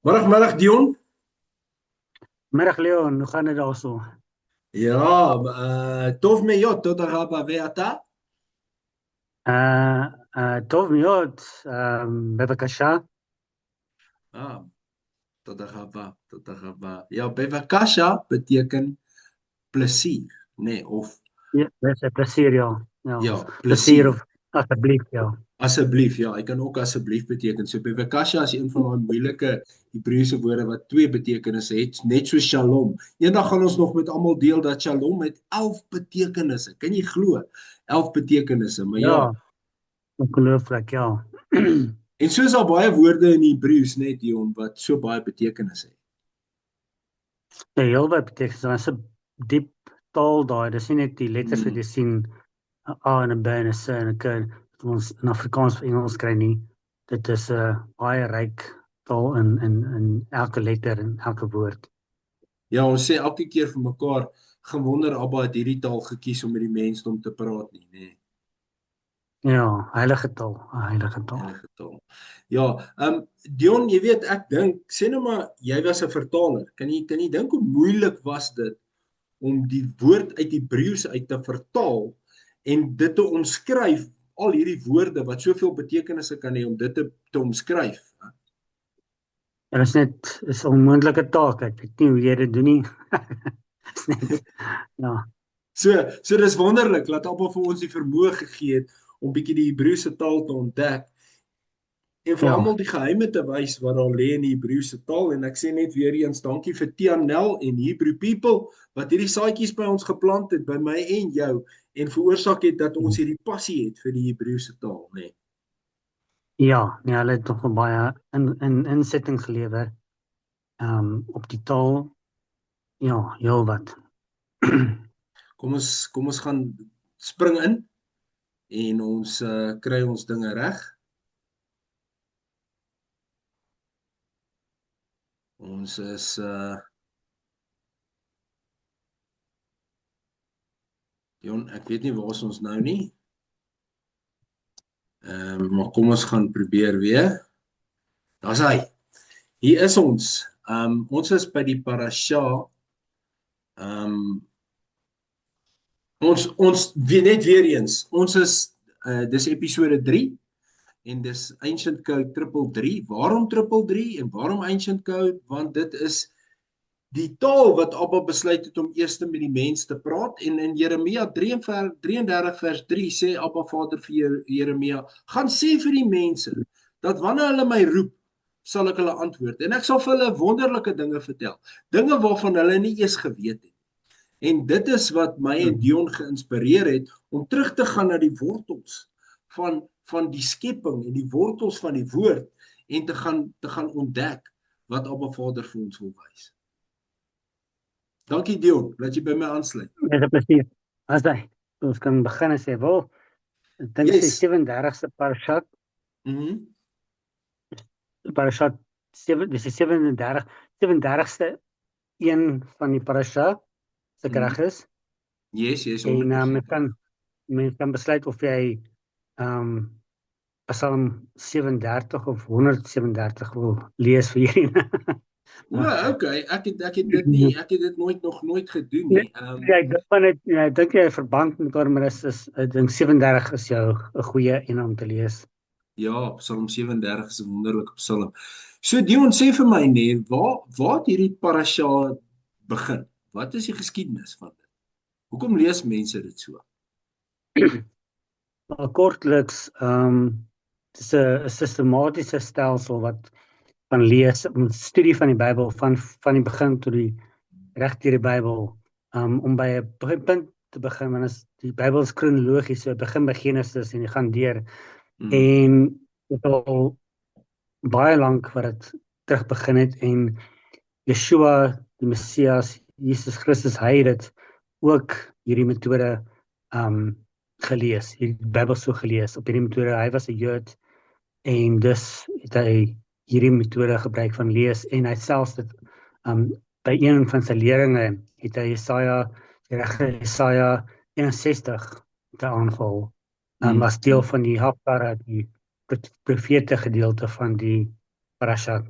Middag Dion. Middag Leon, hoe gaan dit daar so? Ja, טוב מאוד, תודה רבה, ואתה? טוב מאוד, בבקשה. Ah, תודה רבה, תודה רבה. Ja, bevakasha beteken plesier, nee, of Ja, dis 'n plesier, ja. Ja, ja, plesier plesier. of asseblief, ja. Asseblief, ja, ek kan ook asseblief beteken. So bevakasha is een van daai moeilike Hebreëse woorde wat twee betekenisse het, net so shalom. Eendag gaan ons nog met almal deel dat shalom het 11 betekenisse. Kan jy glo? 11 betekenisse, maar ja. Ja, ongelooflik, ja. En soos daar baie woorde in Hebreëus net Dion wat so baie betekenisse het. Ja, heel wat beteken, dit is 'n diep taal daai. Dis nie net die letters wat Hmm. jy sien, 'n A en 'n B en 'n C en 'n K wat ons in Afrikaans of Engels kry nie. Dit is 'n baie ryk taal in elke letter en elke woord. Ja, ons sê elke keer vir mekaar gewonder Abba het hierdie taal gekies om met die mensdom te praat nie, nê. Ja, heilige taal, 'n heilige taal. Heilige taal. Ja, Dion, jy weet ek dink, sê nou maar jy was 'n vertaler. Kan jy dink hoe moeilik was dit om die woord uit Hebreëus uit te vertaal en dit te omskryf, al hierdie woorde wat soveel betekenisse kan hê om dit te omskryf. En is 'n onmoontlike taak. Ek weet nie hoe jy dit doen nie. Is net ja, So dis wonderlik dat Abba vir ons die vermoë gegee het om bietjie die Hebreëse taal te ontdek en vir ja. almal die geheime te wys wat daar lê in die Hebreëse taal. En ek sê net weer eens dankie vir Tianel en Hebrew People wat hierdie saadjies by ons geplant het, by my en jou, en veroorsaak het dat ons hierdie passie het vir die Hebreëse taal, nê. Nee. Ja, nee, hulle het nog 'n baie in insetting gelewer op die taal. Ja, heel wat. Kom ons gaan spring in en ons kry ons dinge reg. Ons is Jon, ek weet nie waar is ons nou nie. Maar kom ons gaan probeer weer. Daar's hy. Hier is ons. Ons is by die parasha. Um ons weet net weer eens. Ons is dis episode 3 en dis Ancient Code 333. Waarom 333 en waarom Ancient Code? Want dit is die taal wat Abba besluit het om eers met die mens te praat. En in Jeremia 33 vers 3 sê Abba Vader vir Jeremia, gaan sê vir die mense dat wanneer hulle my roep, sal ek hulle antwoord en ek sal vir hulle wonderlike dinge vertel, dinge waarvan hulle nie eers geweet het. En dit is wat my en Dion geïnspireer het om terug te gaan na die wortels van die skepping en die wortels van die woord en te gaan ontdek wat Abba Vader vir ons wil wys. Dankie Dion, dat jy by my aansluit. Met 'n plesier. As jy ons kan begin en sê, "Wel, ek dink dis die Yes. 37ste parashat, Mhm. parashat 7, dis die 37ste een van die parasha, as ek Mhm. reg is. Yes, En 100%. mens kan besluit of jy um Psalm 37 of 137 wil lees vir hierdie. O, Maar okay. Ek het dit nog nooit gedoen nee, nie. ek dink van dit, ja, ek dink jy verband met mekaar, maar ek dink 37 is jou 'n goeie een om te lees. Ja, Psalm 37 is 'n wonderlike psalm. So Dion, sê vir my net, waar het hierdie parasha begin? Wat is die geskiedenis van dit? Hoekom lees mense dit so? Maar kortliks, dit is 'n sistematiese stelsel wat van lees, 'n studie van die Bybel van die begin tot die reg deur die Bybel, om by 'n punt te begin, want as die Bybel is kronologies, so begin by Genesis en jy gaan deur Mm, en dit al baie lank wat dit terug begin het en Yeshua, die Messias, Jesus Christus, hy het dit ook hierdie metode gelees, hierdie Bybel so gelees op hierdie metode. Hy was 'n Jood en dus het hy hierdie metode gebruik van lees en hy selfs dit by een van sy leringe het hy Jesaja 61 te aanval. mm, As deel mm. van die Haftarah, die profete gedeelte van die parasha.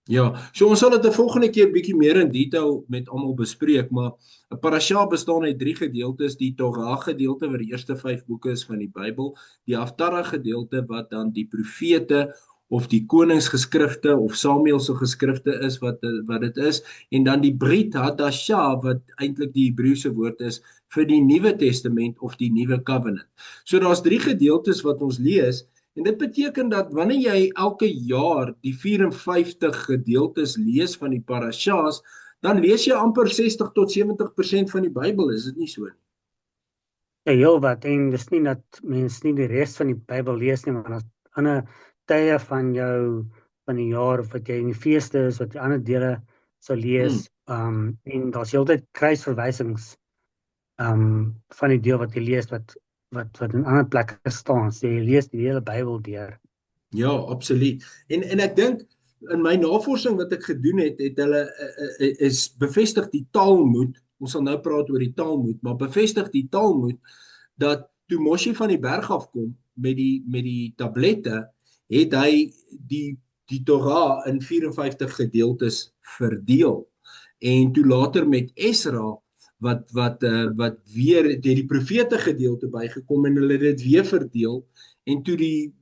Ja, so ons sal dit 'n volgende keer bietjie meer in detail met almal bespreek, maar 'n parasha bestaan uit 3 gedeeltes: die Torah gedeelte wat die eerste 5 boeke is van die Bybel, die Haftarah gedeelte wat dan die profete of die koningsgeskrifte of Samuel se geskrifte is wat dit is, en dan die Brit Hadashah wat eintlik die Hebreëse woord is vir die Nuwe Testament of die Nuwe Covenant. So daar's 3 gedeeltes wat ons lees. En dit beteken dat wanneer jy elke jaar die 54 gedeeltes lees van die parashas, dan lees jy amper 60 tot 70% van die Bybel, is dit nie so nie? Ja, heel wat, en dis nie dat mens nie die res van die Bybel lees nie, maar as ander tye van die jaar of wat jy in die feeste is, wat jy ander dele sal lees, en daar's heeltyd kruisverwysings van die deel wat jy lees wat in ander plekke staan. So jy lees die hele Bybel deur. Ja, absoluut. En ek dink in my navorsing wat ek gedoen het hulle is bevestig die Talmud. Ons sal nou praat oor die Talmud, maar bevestig die Talmud dat toe Moshe van die berg af kom met die tablette, het hy die Torah in 54 gedeeltes verdeel. En toe later met Esra wat weer die profete gedeelte bygekom en hulle dit weer verdeel, en toe die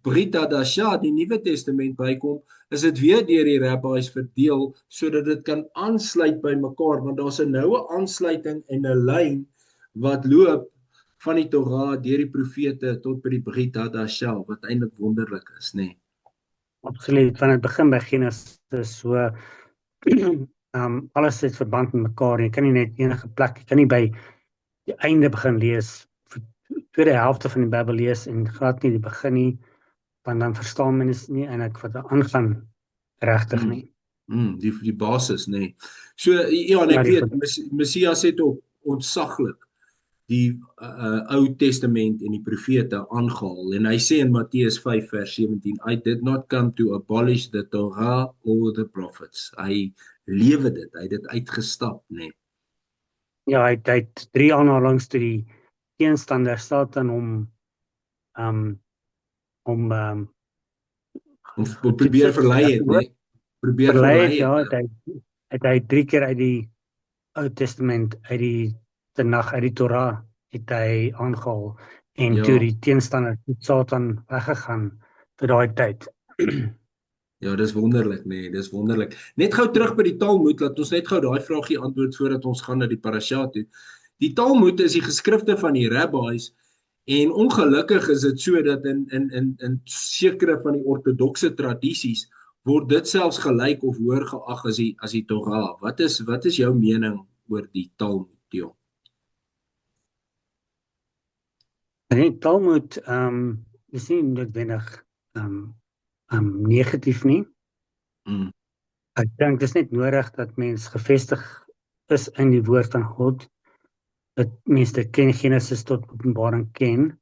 Brit Hadashah, die Nuwe Testament bykom, is dit weer deur die rabbis verdeel sodat dit kan aansluit by mekaar, want daar's 'n noue aansluiting en 'n lyn wat loop van die Torah deur die profete tot by die Brit Hadashah, wat eintlik wonderlik is, nê? Nee. Absoluut, van dit begin by Genesis so alles het verband met mekaar. Jy kan nie net enige plek, jy kan nie by die einde begin lees, tweede helfte van die Bybel lees en glad nie die begin nie, want dan verstaan mens nie eintlik wat aangaan regtig nie. Die basis, nê. Nee. So ja, en ek weet Messias het ook ontsaglik die Ou Testament en die profete aangehaal, en hy sê in Matteus 5 vers 17, I did not come to abolish the Torah or the prophets. Hy lewe dit, hy het dit uitgestap, nê. Nee. Ja, hy het 3 aanhalings toe die teenstander Satan om probeer verlei het, nê. Probeer verlei, ja, het hy 3 keer uit die Ou Testament, uit die Torah het hy aangehaal, en toe die teenstander Satan weggegaan vir daai tyd. Ja, dis wonderlik, nee, dis wonderlik. Net gou terug by die Talmud, laat ons net gou daai vraagie antwoord voordat ons gaan na die parasha toe. Die Talmud is die geskrifte van die rabbis, en ongelukkig is dit so dat in sekere van die ortodokse tradisies word dit selfs gelyk of hoër geag as die Torah. Wat is jou mening oor die Talmud, Dion? Die Talmud is nie noodwendig negatief nie. Ek dink dis net nodig dat mens gevestig is in die woord van God, dat mens dit ken, Genesis tot Openbaring ken.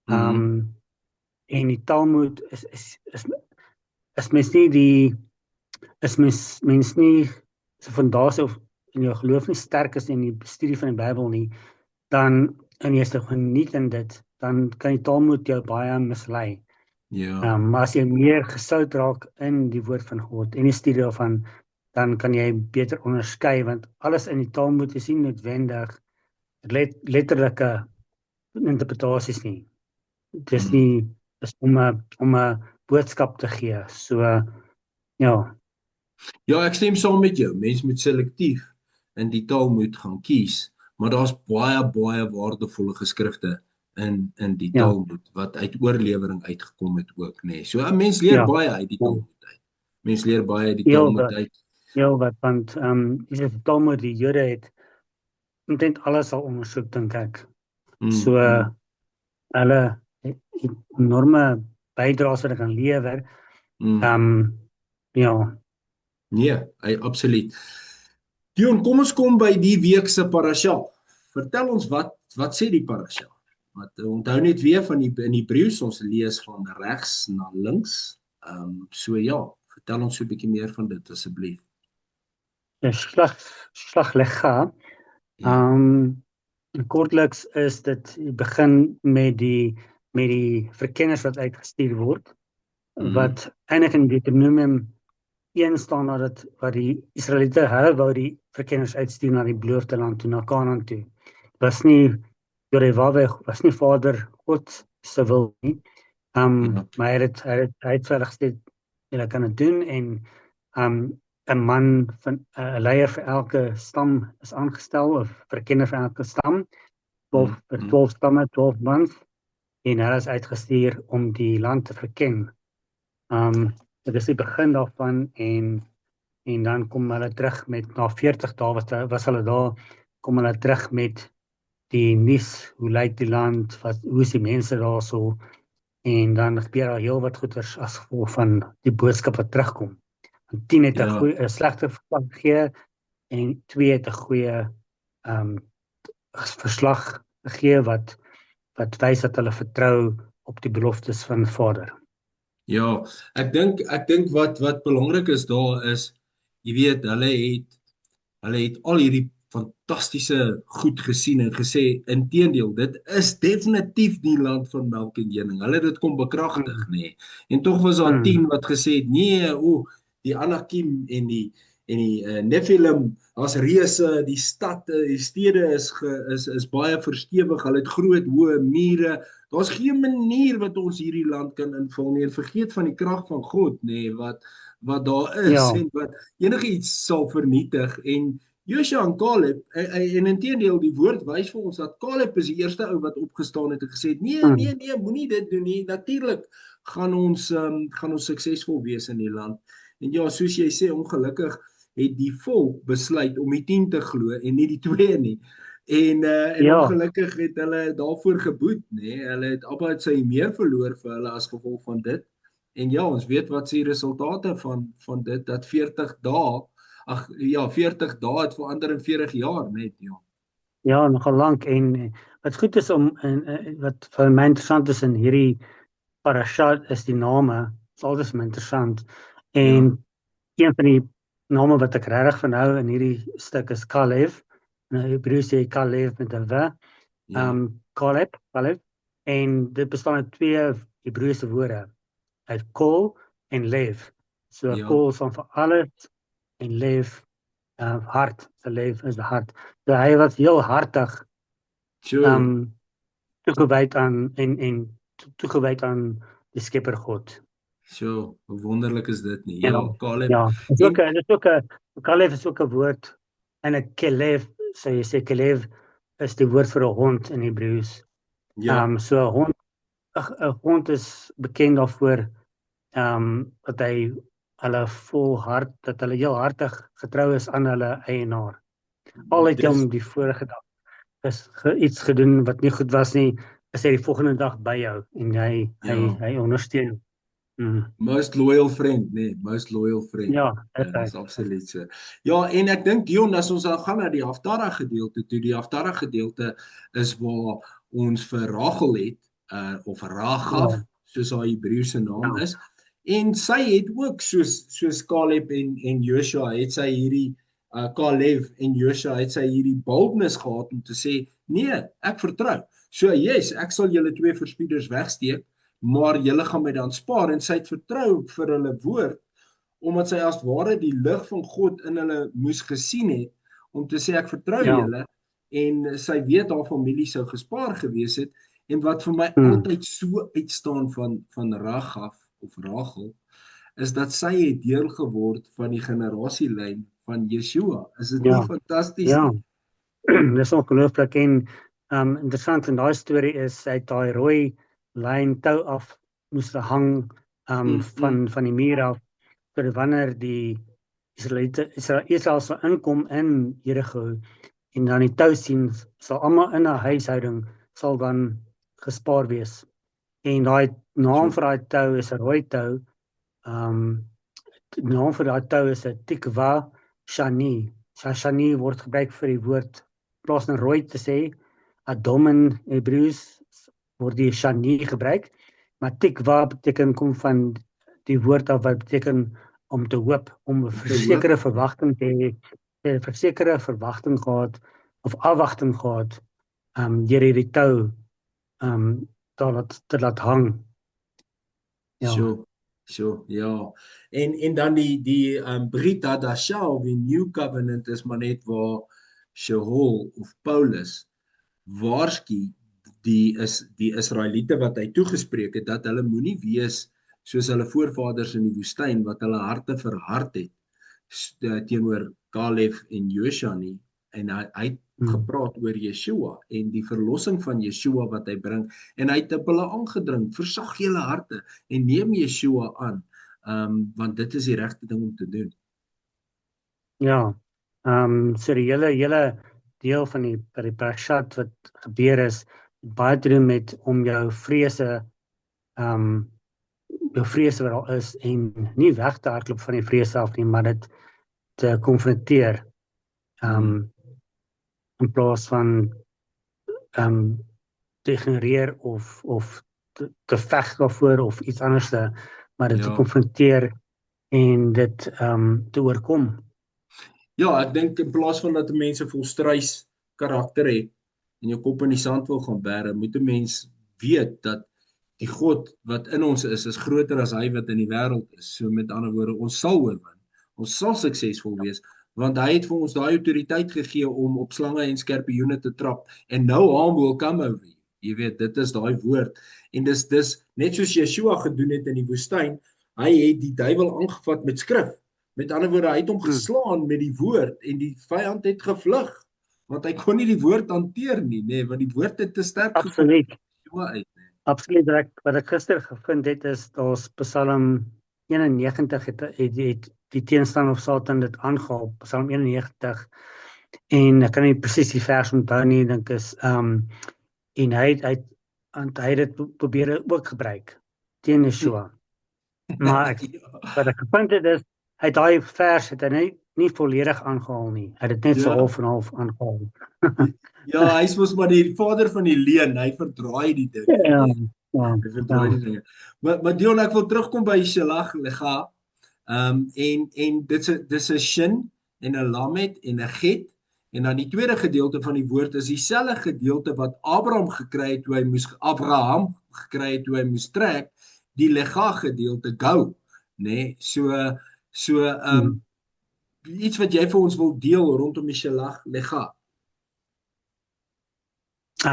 En die Talmud is mens nie so fondasie of in jou geloof nie sterk is in die studie van die Bybel nie, dan en jy is geniet in dit, dan kan die Talmud jou baie mislei. Ja. Maar as jy meer gesout raak in die woord van God en die studie daarvan, dan kan jy beter onderskei, want alles in die Talmud is nie noodwendig letterlike interpretasies nie. Dit is nie is om 'n boodskap te gee. So ja. Ja, ek stem saam met jou. Mens moet selektief in die Talmud gaan kies, maar daar's baie waardevolle geskrifte in die Talmud wat uit oorlewering uitgekom het ook, nê. So 'n mens leer baie uit die Talmud uit. Mens leer baie uit die Talmud uit. Ja, want die Talmud, die Jode het omtrent alles al ondersoek, dink ek. So hulle enorme bydraes wat hulle kan lewer. Ja. Nee, absoluut. Dion, kom ons kom by die week se parasha. Vertel ons wat sê die parasha? Onthou net weer van in Hebreëus, ons lees van regs na links. So ja, vertel ons so 'n bietjie meer van dit asseblief. Slag Lecha. Kortliks is dit begin met die verkenners wat uitgestuur word. wat eintlik in Deuteronomium 1 staan dat wat die Israeliete hulle wou die verkenners uitstuur na die beloofde land toe, na Kanaan toe. Was nie deur die Yahweh, was nie Vader God se wil nie. Maar hy het vir hulle gesê, julle kan dit doen en 'n man van 'n leier vir elke stam is aangestel of verkenner vir elke stam, 12 stamme, 12 mans, en hulle is uitgestuur om die land te verken. Dit is die begin daarvan en dan kom hulle terug met na 40 dae was hulle daar, kom hulle terug met die nuus, hoe lyk die land, hoe is die mense daarso, en dan gebeur daar heel wat goeders as gevolg van die boodskap wat terugkom. 10 het 'n slegte verslag gegee en 2 het 'n goeie verslag gegee wat wys dat hulle vertrou op die beloftes van Vader. Ja, ek dink wat belangrik is daar is, jy weet, hulle het al hierdie fantastiese goed gesien en gesê, inteendeel, dit is definitief die land van melk en honing. Hulle het dit kom bekragtig, nee. En tog was daar 10 wat gesê het, nee, die Anakim en die Nephilim, as reuse, die stede is baie verstewig, hulle het groot hoë mure. Daar's geen manier wat ons hierdie land kan invul nie. Vergeet van die krag van God, nee, wat daar is en wat enigiets sal vernietig. En Joshua en Caleb, en inteendeel die woord wys vir ons dat Caleb is die eerste ou wat opgestaan het en gesê het, nee, moenie dit doen nie. Natuurlik gaan ons suksesvol wees in die land. En ja, soos jy sê, ongelukkig het die volk besluit om die 10 te glo en nie die 2 nie. En ongelukkig het hulle daarvoor geboet, nee. Hulle het Abba het sy meer verloor vir hulle as gevolg van dit. En ja, ons weet wat se resultate van dit, dat 40 dae, 40 dae het verander in 40 jaar net, ja. Ja, nogal lank, en wat goed is wat vir my interessant is in hierdie parasha is die name, is altyd my interessant. En een van die name wat ek regtig van hou in hierdie stuk is Kalev. Nou Hebreëus sê Kalev met 'n w. Caleb, en dit bestaan uit 2 Hebreëse woorde, uit kol en lev. So kol staan vir alles en lev hart, so lev is die hart. So hy was heel hartig toegewyd aan die Skepper God. So, hoe wonderlik is dit nie? Ja, Caleb. Ja, Caleb is ook 'n woord, en 'n kelev, so jy sê kelev is die woord vir 'n hond in Hebreëus. So 'n hond is bekend daarvoor dat hulle volhard, dat hulle heel hartig getrou is aan hulle eienaar. Al het hom die vorige dag iets gedoen wat nie goed was nie, is hy die volgende dag by jou en hy ondersteun. Most loyal friend, nee, most loyal friend. Ja, dit is absoluut so. Ja, en ek dink Dion, as ons dan gaan na die Haftarah gedeelte toe, die Haftarah gedeelte is waar ons vir Rachel het, of Ragaf, soos haar Hebreëse naam is. En sy het ook soos Caleb en Joshua het sy hierdie Caleb en Joshua het sy hierdie boldness gehad om te sê, nee, ek vertrou. So yes, ek sal julle 2 verspieders wegsteek, maar julle gaan my dan spaar, en sy het vertrou vir hulle woord, omdat sy as ware die lig van God in hulle moes gesien het, om te sê ek vertrou julle, en sy weet haar familie sou gespaar gewees het, en wat vir my altyd so uitstaan van Ragaf of Rachel, is dat sy het deel geword van die generasielyn van Yeshua. Is dit nie fantasties? Ja, dit is ongelooflik, en interessant in daai storie is, sy het daai rooi lyn tou af moes hang van die muur af, vir wanneer die Israel sal inkom in Jericho en dan die tou sien, sal almal in 'n huishouding sal dan gespaar wees. En daai naam vir daai tou is 'n rooi tou. Die naam vir daai tou is 'n tikva shani. Shani word gebruik vir die woord, plaas van rooi te sê, Adom in Hebreëus word die shani gebruik, maar tikva beteken kom van die woord af wat beteken om te hoop, om 'n versekerde verwagting te hê, 'n versekerde verwagting gehad of afwagting gehad deur hierdie tou te laat hang. Ja. So, ja. En dan die Brit Hadashah of die New Covenant is maar net waar Shaul of Paulus waarsku die Israeliete wat hy toegespreek het dat hulle moenie wees soos hulle voorvaders in die woestyn wat hulle harte verhard het teenoor Caleb en Josua nie. En hy het gepraat oor Yeshua en die verlossing van Yeshua wat hy bring en hy het op hulle aangedring, versag julle harte en neem Yeshua aan, want dit is die regte ding om te doen. Ja, so die hele deel van die parashat wat gebeur is, baie te doen met om jou vrese wat al is en nie weg te hardloop van die vrese af nie, maar dit te konfronteer in plaas van te ignoreer of te veg daarvoor of iets anders maar dit te konfronteer en dit te oorkom. Ja, ek dink in plaas van dat mense vol strys karakter het en jou kop in die sand wil gaan bære, moet 'n mens weet dat die God wat in ons is groter as hy wat in die wêreld is. So met ander woorde, ons sal oorwin. Ons sal suksesvol wees, want hy het vir ons daai autoriteit gegee om op slange en skorpioene te trap en no harm will come over you. Jy weet, dit is daai woord. En dis net soos Yeshua gedoen het in die woestyn, hy het die duiwel aangevat met skrif. Met ander woorde, hy het hom geslaan met die woord en die vyand het gevlug, want hy kon nie die woord hanteer nie, want die woord het te sterk Absoluut. Uit. Absoluut, wat ek gister gevind het is, daar's Psalm 91 het die teenstander of Satan dit aangehaal, Psalm 91, en ek kan nie presies die vers onthou nie, dink is, en hy het dit probeer ook gebruik, teen Yeshua. Maar wat ek gevind het is, hy daai vers het hy nie volledig aangehaal nie. Hy het dit net so half en half aangehaal. Ja, hy was maar die vader van die leuen, hy verdraai die ding. Hy verdraai die dinge. Maar Dion, ek wil terugkom by Shelach Lecha. En dis 'n shin en 'n lamet en 'n get. En dan die tweede gedeelte van die woord is dieselfde gedeelte wat Abraham gekry het toe hy moes trek, die Lecha gedeelte gou, So iets wat jy vir ons wil deel rondom die Shelach Lecha.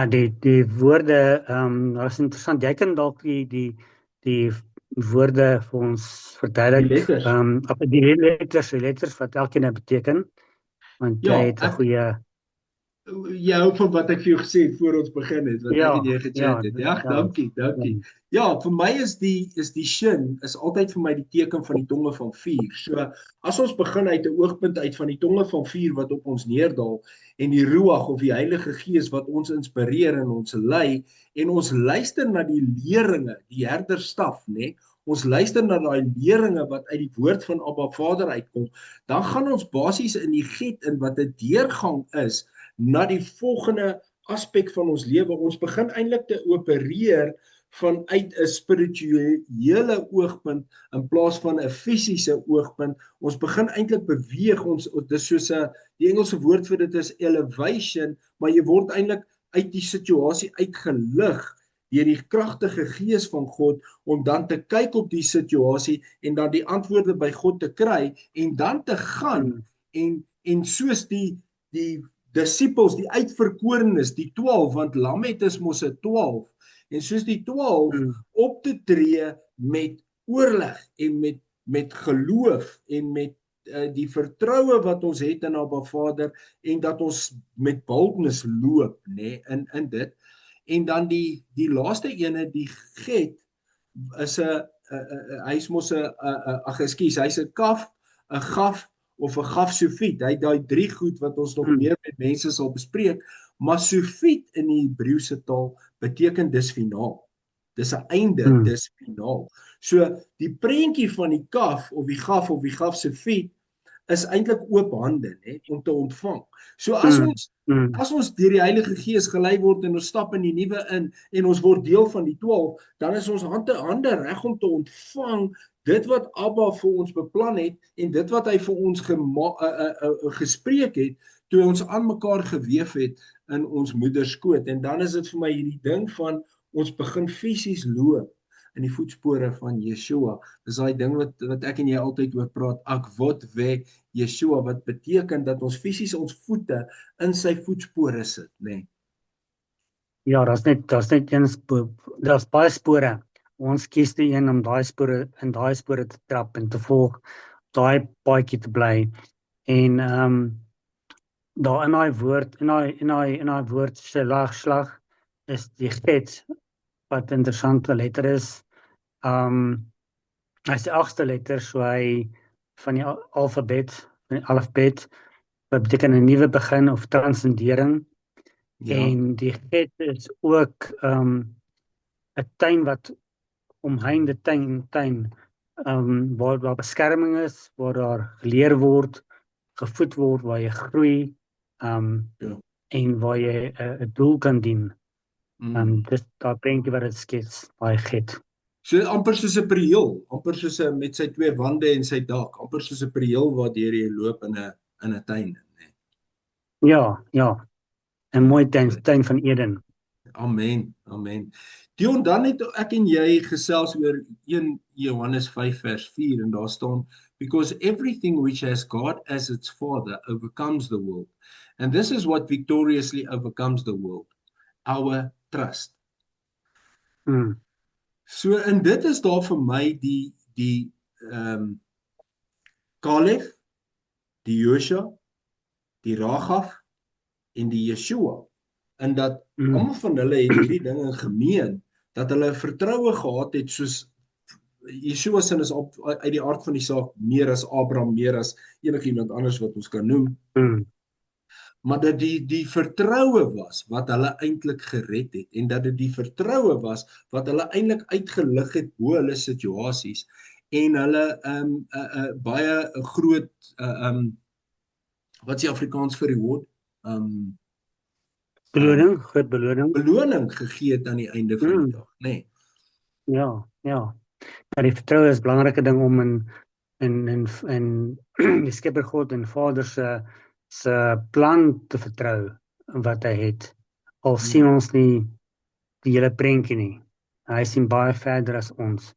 Die woorde, dat is interessant. Jy kan dalk die woorde vir ons verduidelik. Die letters wat elkeen beteken. Want jy het 'n goeie. Jy hou van wat ek vir jou gesê het voor ons begin het, wat ek en jy gechat het. Ja, dankie. Ja, vir my is die shin is altyd vir my die teken van die tonge van vuur. So as ons begin uit 'n oogpunt uit van die tonge van vuur wat op ons neerdal en die Ruach of die Heilige Gees wat ons inspireer en ons lei en ons luister na die leringe, die herderstaf, Ons luister na daai leringe wat uit die woord van Abba Vader uitkom, dan gaan ons basies in die get in wat 'n deurgang is na die volgende aspek van ons lewe. Ons begin eintlik te opereer vanuit 'n spirituele oogpunt in plaas van 'n fisiese oogpunt. Ons begin eintlik beweeg, dis soos die Engelse woord vir dit is elevation, maar jy word eintlik uit die situasie uitgelig deur die kragtige gees van God om dan te kyk op die situasie en dan die antwoorde by God te kry en dan te gaan en soos die disippels, die uitverkorenes, die 12, want Lamet is mos 'n 12, en soos die 12 op te tree met oorleg en met geloof en met die vertroue wat ons het in Abba Vader en dat ons met boldness loop, in dit. En dan die laaste ene, die get, is hy's mos hy's 'n kaf, 'n gaf of 'n gaf sofiet. Hy het daai 3 goed wat ons nog meer met mense sal bespreek, maar sofiet in die Hebreëse taal beteken dis finaal. Dis 'n einde, dis finaal. So die prentjie van die kaf of die gaf sofiet is eintlik oop hande, om te ontvang. So as ons deur die Heilige Gees gelei word en ons stap in die nuwe in en ons word deel van die 12, dan is ons hande reg om te ontvang dit wat Abba vir ons beplan het en dit wat hy vir ons gespreek het toe ons aan mekaar geweef het in ons moeder skoot. En dan is dit vir my hierdie ding van ons begin fisies loop in die voetspore van Yeshua. Dis daai ding wat ek en jy altyd oor praat, akvod ve Yeshua, wat beteken dat ons fisies ons voete in sy voetspore sit, nê. Ja, daar's net een spoor, daar's baie spore. Ons kies die een om in daai spore te trap en te volg, daai paadjie te bly. En daar in daai woord slag is die get wat 'n interessante letter is. Hy is die 8ste letter, so hy van die alfabet, wat beteken 'n nuwe begin of transcendering. Ja, En die get is ook 'n tuin wat omheinde tuin waar daar beskerming is, waar daar geleer word, gevoed word, waar jy groei, ja. en waar jy 'n doel kan dien. Dis daai prentjie wat dit skets, daai get. So amper soos 'n prieel, amper soos 'n met sy 2 wande en sy dak, amper soos 'n prieel waardeur jy loop in 'n tuin, nê. Ja. 'n mooi tuin van Eden. Amen. Amen. Dion, dan het ek en jy gesels oor 1 Johannes 5 vers 4 en daar staan, because everything which has God as its father overcomes the world. And this is what victoriously overcomes the world, our trust. So en dit is daar vir my die Caleb, die Josua, die Ragaf en die Yeshua, en dat almal van hulle het hierdie dinge gemeen, dat hulle vertroue gehad het soos Yeshua se is uit die aard van die saak meer as Abraham, meer as enigiemand anders wat ons kan noem. Maar dat die vertroue was wat hulle eintlik gered het, en dat dit die vertroue was wat hulle eintlik uitgelig het bo hulle situasies, en hulle baie groot wat is die Afrikaans vir die woord? Groot beloning gegee het aan die einde van die dag, nê. Ja. Maar die vertroue is 'n belangrike ding om in die Skepper God en Vader se plan te vertrou wat hy het. Al sien ons nie die hele prentjie nie. Hy sien baie verder as ons.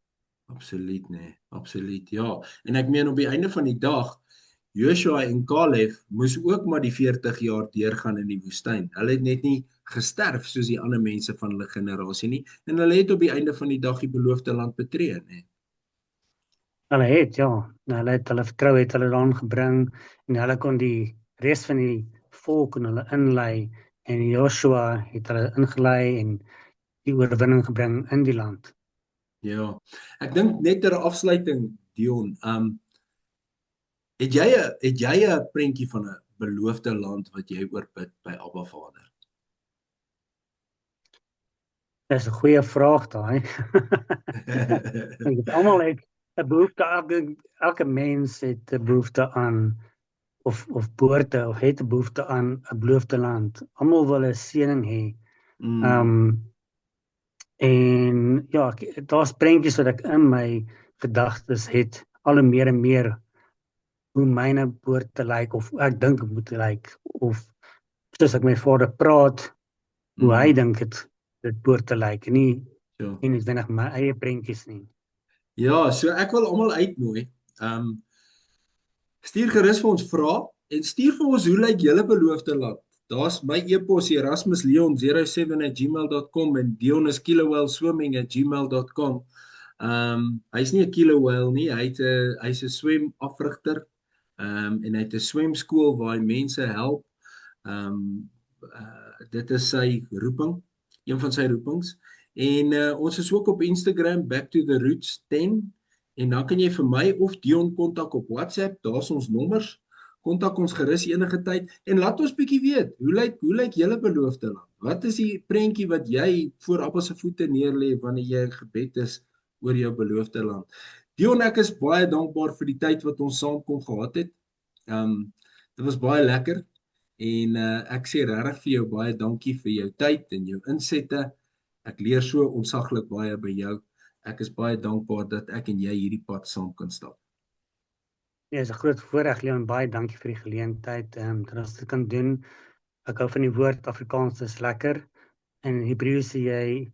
Absoluut, nee, absoluut, ja. En ek meen op die einde van die dag, Joshua en Caleb moes ook maar die 40 jaar deurgaan in die woestyn. Hulle het net nie gesterf soos die ander mense van hulle generasie nie, en hulle het op die einde van die dag die beloofde land betree, nee. Hulle het hulle vertroue het hulle daarin gebring, en hulle kon die res van die volk en hulle inlei, en Joshua het hulle ingelei en die oorwinning gebring in die land. Ja, ek dink net ter afsluiting, Dion, het jy 'n prentjie van 'n beloofde land wat jy oorbid by Abba Vader? Dis 'n goeie vraag daai. Ek almal het 'n behoefte, elke mens het 'n behoefte aan of behoorte of het 'n behoefte aan 'n beloofde land. Almal wil 'n seëning hê. En ja, daar's prentjies wat ek in my gedagtes het, al hoe meer en meer hoe myne behoort te lyk, of ek dink het moet lyk, of soos ek met my Vader praat, hoe hy dink dit behoort te lyk, nie noodwendig my eie prentjies nie. Ja, so ek wil almal uitnooi. Stuur gerus vir ons vrae en stuur vir ons hoe lyk julle beloofde land. Daar's my e-pos erasmusleon07@gmail.com en Dion is kilowellswimming@gmail.com. Hy's nie 'n kilo whale nie, hy's 'n swemafrigter. En hy het 'n swemskool waar hy mense help. Dit is sy roeping, een van sy roepings. En ons is ook op Instagram, Back to the Roots 10. En dan kan jy vir my of Dion kontak op WhatsApp, daar's ons nommers. Kontak ons gerus enige tyd en laat ons bietjie weet, hoe lyk julle beloofde land? Wat is die prentjie wat jy voor Abba se voete neerlê wanneer jy in gebed is oor jou beloofde land? Dion, ek is baie dankbaar vir die tyd wat ons saam kon gehad het. Dit was baie lekker en ek sê regtig vir jou baie dankie vir jou tyd en jou insette. Ek leer so ontsaglik baie by jou. Ek is baie dankbaar dat ek en jy hierdie pad saam kan stap. Ja, is 'n groot voorreg, Leon. Baie dankie vir die geleentheid dat ons dit kan doen. Ek hou van die woord Afrikaans, is lekker. In Hebreë sê jy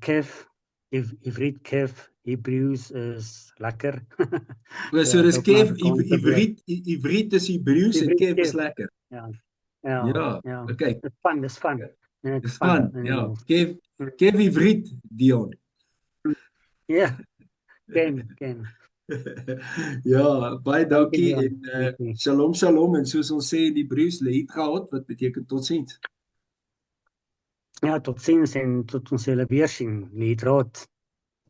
kef, Ivriet Kev, Hebrews is lekker. So dis dalk maar Kev, Afrikaans probeer. Ivriet is Hebreëus en Ivriet Kev is Kev, lekker. ja. Ja, Ja, ja. okay. Dis fun. Nee, Dis it's fun van, in ja. Engels. Kev Ivriet, Dion. Ja, ken. Ja, baie Dankie dankie Leon. en shalom shalom en soos ons sê in Hebreëus, leet gehad wat beteken totsiens. Ja, totsiens en tot ons julle weer sien. Lietraad.